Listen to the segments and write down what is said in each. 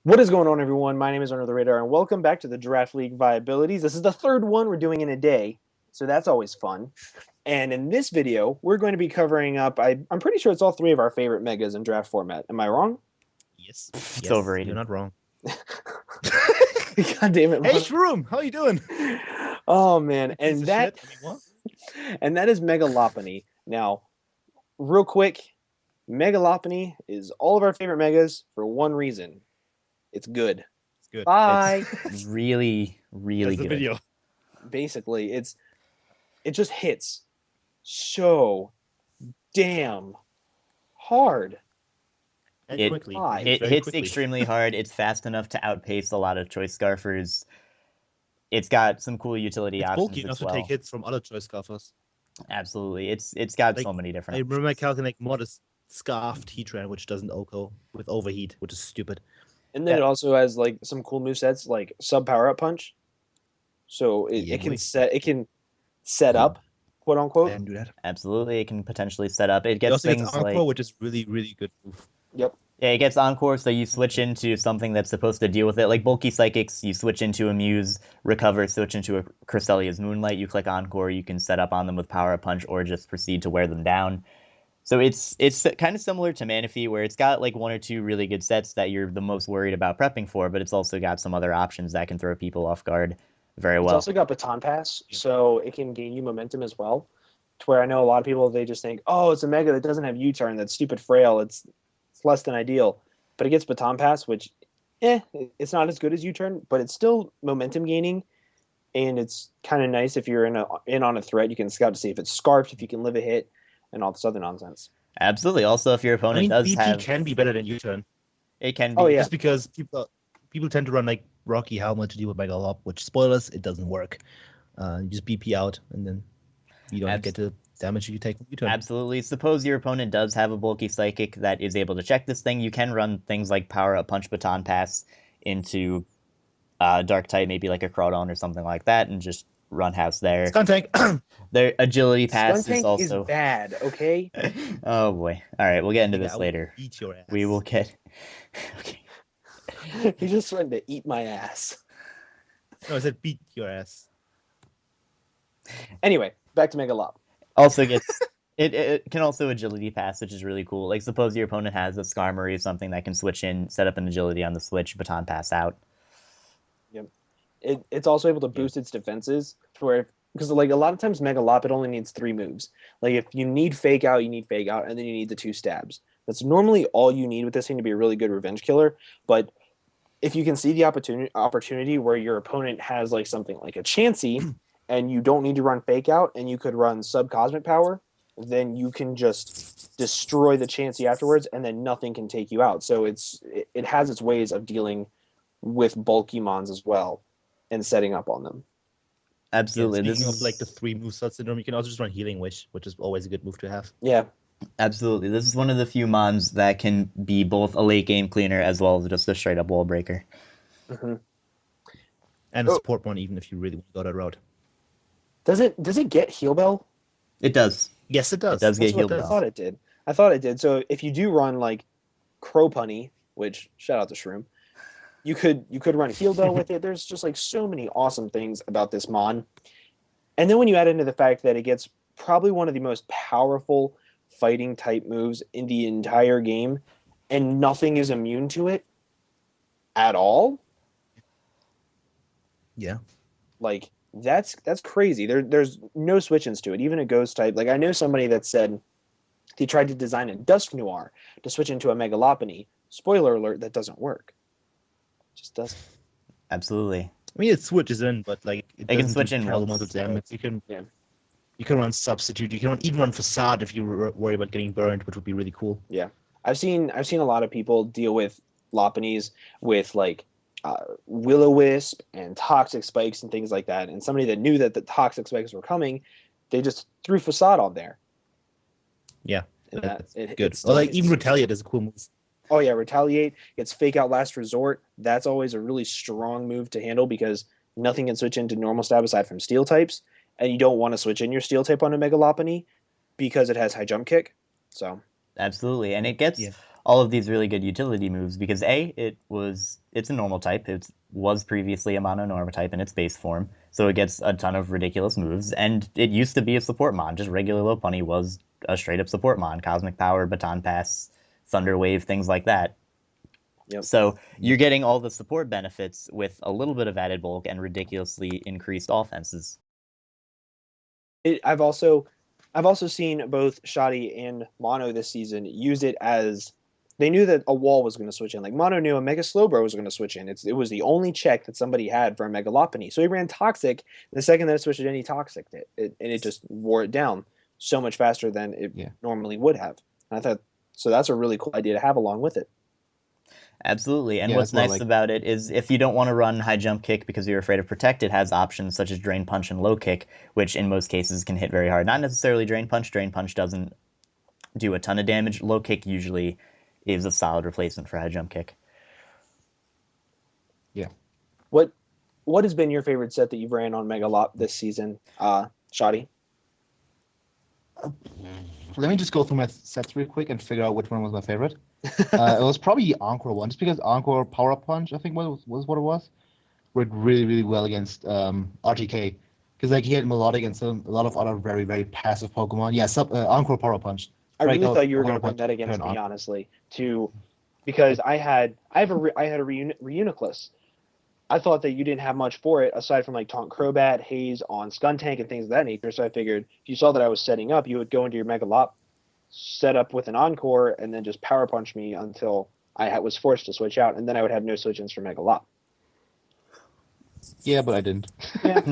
What is going on, everyone? My name is Under the Radar, and welcome back to the Draft League Viabilities. This is the third one we're doing in a day, so that's always fun. And in this video, we're going to be covering up, I'm pretty sure it's all three of our favorite megas in draft format. Am I wrong? Yes. It's overrated. You're not wrong. God damn it. Hey, Shroom, how you doing? Oh, man. Piece of shit. I mean, what? And that is Mega Lopunny. Now, real quick, Mega Lopunny is all of our favorite megas for one reason. It's good. It's good. Bye. It's really, really That's the good. video. Basically, it just hits so damn hard. And It- quickly. It Very hits quickly. extremely hard. It's fast enough to outpace a lot of choice scarfers. It's got some cool utility It's options bulky enough as well. to take hits from other choice scuffers. Absolutely. It's got Like, so many I different remember options. my Cal can make modest scarfed heat trend, which doesn't OHKO with overheat, which is stupid. And then Yeah. it also has like some cool movesets like sub power up punch. So it Yeah, can boy. set up, quote I unquote. didn't do that. Absolutely. It can potentially set up. It It gets also gets things Encore, like which is really, really good move. Yep. yeah, it gets Encore, so you switch into something that's supposed to deal with it. Like bulky psychics, you switch into a Muse, recover, switch into a Crystalia's Moonlight, you click Encore, you can set up on them with Power Up Punch or just proceed to wear them down. So it's kind of similar to Manaphy, where it's got like one or two really good sets that you're the most worried about prepping for, but it's also got some other options that can throw people off guard very It's well. also got Baton Pass, so it can gain you momentum as well. To where I know a lot of people, they just think, oh, it's a mega that doesn't have U-turn, that's stupid frail, it's less than ideal. But it gets Baton Pass, which it's not as good as U-turn, but it's still momentum gaining. And it's kind of nice if you're in on a threat, you can scout to see if it's scarfed, if you can live a hit, and all this other nonsense. Absolutely. Also, if your opponent I mean, does BP have, can be better than U-turn. it can be. Oh, yeah. Just because people tend to run like Rocky Helmet to deal with Mega Lob, which spoilers, it doesn't work. You just BP out, and then you don't get the damage you take from U-turn. Absolutely. Suppose your opponent does have a bulky psychic that is able to check this thing. You can run things like Power Up Punch Baton Pass into Dark type, maybe like a Crawdon or something like that, and just run house there. Stun tank. Their Agility Pass Stun is tank also is bad, okay? Oh boy. All right, we'll get into Yeah, this I will later. Eat your ass. We will get okay. He's just trying to eat my ass. No, I said beat your ass. Anyway, back to Mega Lop. Also gets it can also Agility Pass, which is really cool. Like suppose your opponent has a Skarmory or something that can switch in, set up an agility on the switch, Baton Pass out. It's also able to boost its defenses to where, because like a lot of times Mega Lop, it only needs 3 moves. Like if you need Fake Out, you need Fake Out, and then you need the 2 stabs. That's normally all you need with this thing to be a really good revenge killer. But if you can see the opportunity where your opponent has like something like a Chansey, and you don't need to run Fake Out, and you could run Sub Cosmic Power, then you can just destroy the Chansey afterwards, and then nothing can take you out. So it has its ways of dealing with bulky mons as well, and setting up on them. Absolutely. Yeah, This speaking is of like the 3 moveset syndrome, you can also just run Healing Wish, which is always a good move to have. Yeah. absolutely. This is one of the few mons that can be both a late game cleaner as well as just a straight up wall breaker. Mm-hmm. And a support one, even if you really want to go that route. Does it get Heal Bell? It does. Yes, it does. It does get That's what Heal it I Bell. does. thought it did. So if you do run like Cropunny, which shout out to Shroom, you could run Heal Bell with it. There's just like so many awesome things about this mon. And then when you add into the fact that it gets probably one of the most powerful fighting type moves in the entire game, and nothing is immune to it at all. Yeah. Like that's crazy. There's no switch-ins to it. Even a ghost type. Like I know somebody that said he tried to design a Dusk Noir to switch into a Mega Lopunny. Spoiler alert, that doesn't work. It just doesn't. Absolutely. I mean, it switches in, but like it They can doesn't switch do in parallel once. amount of damage. Yeah. You can run Substitute. You can even run Facade if you worry about getting burned, which would be really cool. Yeah. I've seen a lot of people deal with Lopunnies with like Will-O-Wisp and Toxic Spikes and things like that. And somebody that knew that the Toxic Spikes were coming, they just threw Facade on there. Yeah, And that's it good. still Or like hits. even Retaliate is a cool move. Oh yeah, Retaliate. It's Fake Out Last Resort. That's always a really strong move to handle because nothing can switch into normal stab aside from Steel types, and you don't want to switch in your Steel type on a Mega Lopunny because it has high jump kick. So Absolutely. And it gets Yeah. all of these really good utility moves because it's a normal type. It was previously a mono-normal type in its base form, so it gets a ton of ridiculous moves. And it used to be a support mon. Just regular Lopunny was a straight up support mon. Cosmic Power, Baton Pass, Thunder Wave, things like that. Yep. So you're getting all the support benefits with a little bit of added bulk and ridiculously increased offenses. I've also seen both Schady and Mono this season use it as they knew that a wall was going to switch in. Like Mono knew a Mega Slowbro was going to switch in. It was the only check that somebody had for a Mega Lopunny. So he ran Toxic. The second that it switched in, he Toxic it, and it just wore it down so much faster than it normally would have. And I thought so. That's a really cool idea to have along with it. Absolutely. And what's nice about it is if you don't want to run high jump kick because you're afraid of protect, it has options such as drain punch and low kick, which in most cases can hit very hard. Not necessarily drain punch. Drain punch doesn't do a ton of damage. Low kick usually is a solid replacement for high jump kick. Yeah. What has been your favorite set that you've ran on Mega Lop this season, Schady? Let me just go through my sets real quick and figure out which one was my favorite. It was probably Encore one, just because Encore Power Punch, I think was what it was. Worked really, really well against RTK. Because like he had Melodic and a lot of other very, very passive Pokemon. Yeah, Encore Power Punch. I really thought you were going to bring that against me, honestly, because I had a Reuniclus. I thought that you didn't have much for it aside from like Taunt Crobat, Haze on Skuntank, and things of that nature. So I figured if you saw that I was setting up, you would go into your Mega Lop, set up with an Encore, and then just Power Punch me until I was forced to switch out, and then I would have no switch-ins for Mega Lop. Yeah, but I didn't. Yeah.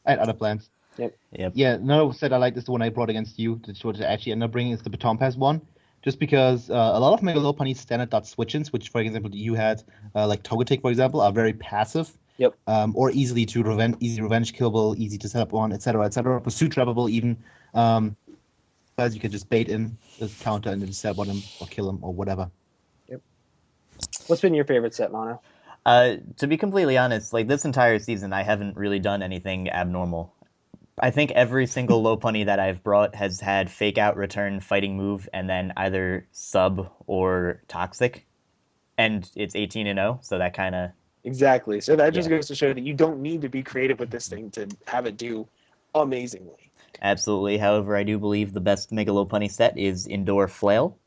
I had other plans. Yep. Yeah, another set I like is the one I brought against you, which I actually ended up bringing is the Baton Pass one. Just because a lot of Mega Lopunny's standard dot switch-ins, which for example you had, like Togetic for example, are very passive. Yep. Or easy revenge killable, easy to set up on, etc., etc. Pursuit trappable even. As you can just bait in the counter and then set up on him or kill him or whatever. Yep. What's been your favorite set, Mono? To be completely honest, like this entire season, I haven't really done anything abnormal. I think every single Lopunny that I've brought has had fake out, return, fighting move, and then either sub or toxic. And it's 18-0, so that kind of... Exactly. So that just goes to show that you don't need to be creative with this thing to have it do amazingly. Absolutely. However, I do believe the best Mega Lopunny set is Indoor Flail.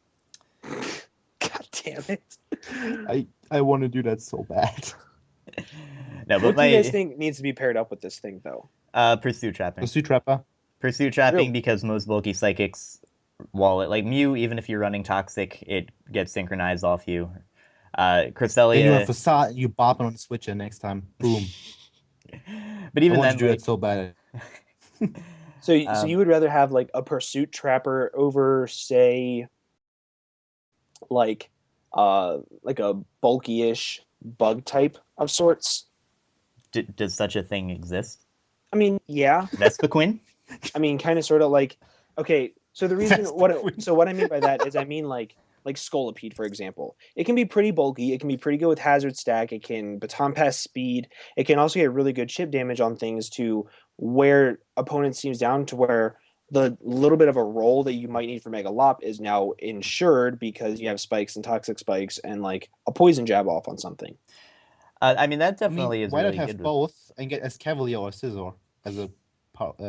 God damn it. I want to do that so bad. No, but what do you guys think needs to be paired up with this thing, though? Pursuit Trapping. Pursuit Trapper. Pursuit Trapping because most bulky psychics wallet, like Mew, even if you're running Toxic, it gets synchronized off you. Cresselia. Then you have Facade, you bop it on the switcher next time. Boom. But even I want then, to do it so bad. So you would rather have like a Pursuit Trapper over, say, like a bulky-ish bug type of sorts? Does such a thing exist? I mean, yeah. Vespiquen? I mean, kind of, sort of like, okay. So the reason what I mean by that is I mean like Scolipede, for example. It can be pretty bulky. It can be pretty good with Hazard Stack. It can Baton Pass speed. It can also get really good chip damage on things to where opponents seems down to where the little bit of a roll that you might need for Mega Lop is now insured because you have spikes and toxic spikes and like a poison jab off on something. I mean, that definitely is why really not good. have both and get Escavalier or Scizor as a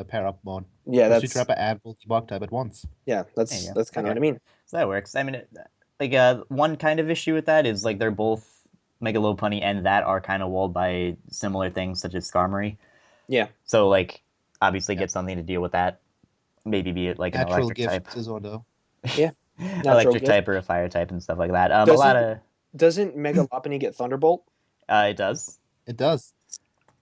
pair up mod? Yeah, that's Trapper and bulky bug type at once. Yeah, that's kind of what I mean. So that works. I mean, one kind of issue with that is like they're both Mega Lopunny and that are kind of walled by similar things such as Skarmory. Yeah. So like, obviously, get something to deal with that. Maybe be it like an natural electric gift type. Scizor, though. Yeah. Electric type or a fire type and stuff like that. Doesn't Mega Lopunny get Thunderbolt? It does. It does.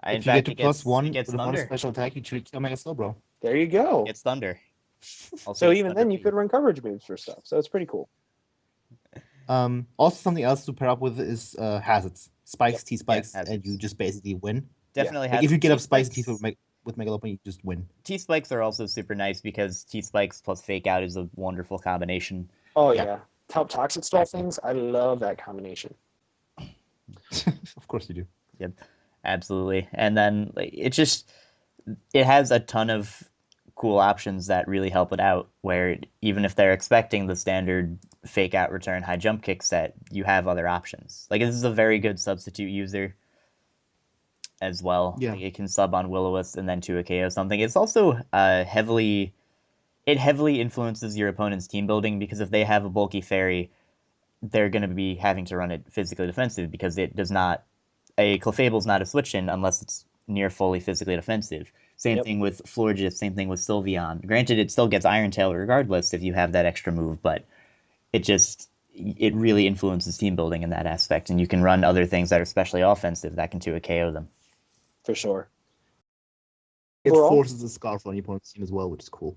In if fact, you get to +1 with one special attack, you treat Mega Slowbro. There you go. It's Thunder. So even then, you could run coverage moves for stuff. So it's pretty cool. Also, something else to pair up with is hazards, spikes, T-spikes, and you just basically win. Definitely. Like if you get up spikes and T with Mega Lopunny, you just win. T-spikes are also super nice because T-spikes plus fake out is a wonderful combination. Oh yeah, top toxic stall things. I love that combination. Of course you do. Yep, absolutely. And then like it has a ton of cool options that really help it out, where even if they're expecting the standard fake out return high jump kick set, you have other options. Like, this is a very good substitute user as well. Yeah. Like, it can sub on Will-O-Wisp and then to a KO something. It's also heavily influences your opponent's team building, because if they have a bulky fairy, they're going to be having to run it physically defensive, because it does not, a Clefable's not a switch in unless it's near fully physically defensive. Same thing with Florges, same thing with Sylveon. Granted, it still gets Iron Tail regardless if you have that extra move, but it really influences team building in that aspect, and you can run other things that are especially offensive that can 2 KO them. For sure. It Overall? forces the Scarf on your opponent's team as well, which is cool.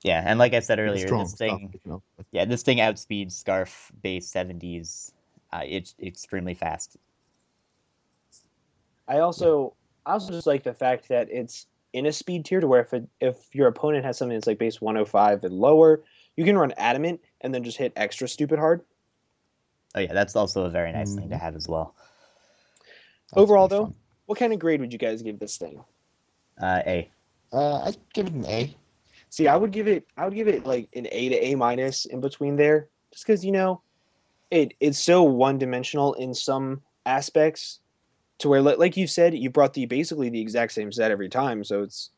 Yeah, and like I said It's earlier, strong this Scarf, thing, you know. this thing outspeeds Scarf base 70s. It's extremely fast. I also just like the fact that it's in a speed tier, to where if your opponent has something that's like base 105 and lower, you can run Adamant and then just hit extra stupid hard. Oh yeah, that's also a very nice thing to have as well. That's Overall, pretty though, fun. what kind of grade would you guys give this thing? A. I'd give it an A. See, I would give it like an A to A minus in between there, just because it's so one dimensional in some aspects, to where, like you said, you brought basically the exact same set every time, so it's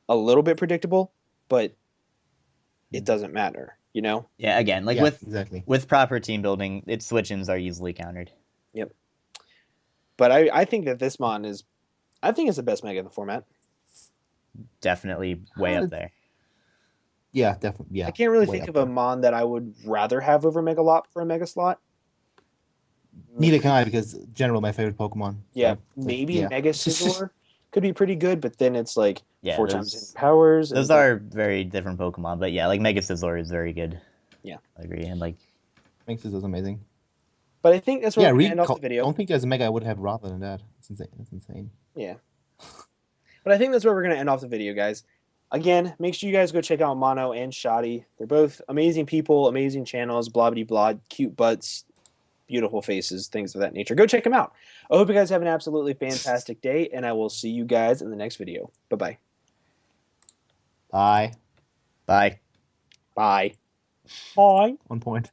a little bit predictable, but it doesn't matter, Yeah, again, like Yeah, exactly. with proper team building, its switch-ins are easily countered. Yep. But I think that this mon is, I think it's the best mega in the format. Definitely way up there. Yeah, definitely. Yeah, I can't really way think up of a there. mon that I would rather have over Megalop for a mega slot. Neither can I, because General my favorite Pokemon. Yeah, So, maybe yeah. Mega Scizor could be pretty good, but then it's like Yeah, 4 times hidden powers. And those are very different Pokemon, but yeah, like Mega Scizor is very good. Yeah, I agree, and like Makes this amazing. but I think that's where Yeah, we're gonna end off the video. don't think there's a Mega I would have rather than that. It's insane. That's insane. Yeah, but I think that's where we're gonna end off the video, guys. Again, make sure you guys go check out Mono and Schady. They're both amazing people, amazing channels, blah blah blah, cute butts, beautiful faces, things of that nature. Go check them out. I hope you guys have an absolutely fantastic day, and I will see you guys in the next video. Bye-bye. Bye. bye. Bye. Bye. 1 point.